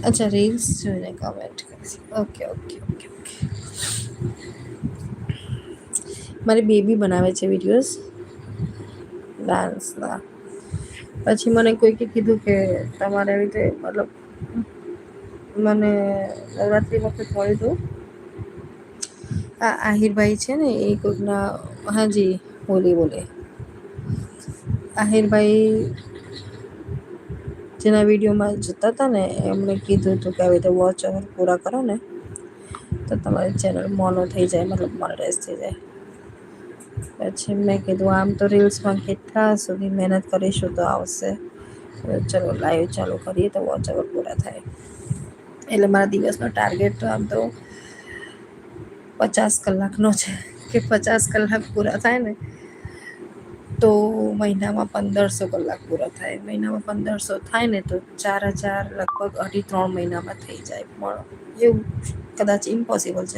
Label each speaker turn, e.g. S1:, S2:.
S1: અચ્છા, રીલ્સ જોઈને કમેન્ટ કરીશ. Okay okay okay okay. મારી બેબી બનાવે છે વિડીયોઝ ડાન્સના. પછી મને કોઈકે કીધું કે તમારે એવી રીતે મતલબ મને નવરાત્રિ વખત મળ્યું હતું. આ આહિરભાઈ છે ને એ કોઈકના, હાજી બોલે બોલે આહિરભાઈ જેના વિડીયોમાં જતા હતા ને એમણે કીધું હતું કે આવી રીતે વોચ અવર પૂરા કરો ને તો તમારી ચેનલ મોનો થઈ જાય, મતલબ મોનેટાઈઝ થઈ જાય. પછી મેં કીધું આમ તો રીલ્સમાં કેટલા સુધી મહેનત કરીશું તો આવશે. ચલો લાઈવ ચાલુ કરીએ તો વોચ અવર પૂરા થાય. એટલે મારા દિવસનો ટાર્ગેટ તો આમ તો 50 કલાકનો છે કે 50 કલાક પૂરા થાય ને તો મહિનામાં 1500 કલાક પૂરા થાય. મહિનામાં 1500 થાય ને તો 4000 લગભગ 2.5-3 મહિનામાં થઈ જાય. પણ એવું કદાચ ઇમ્પોસિબલ છે.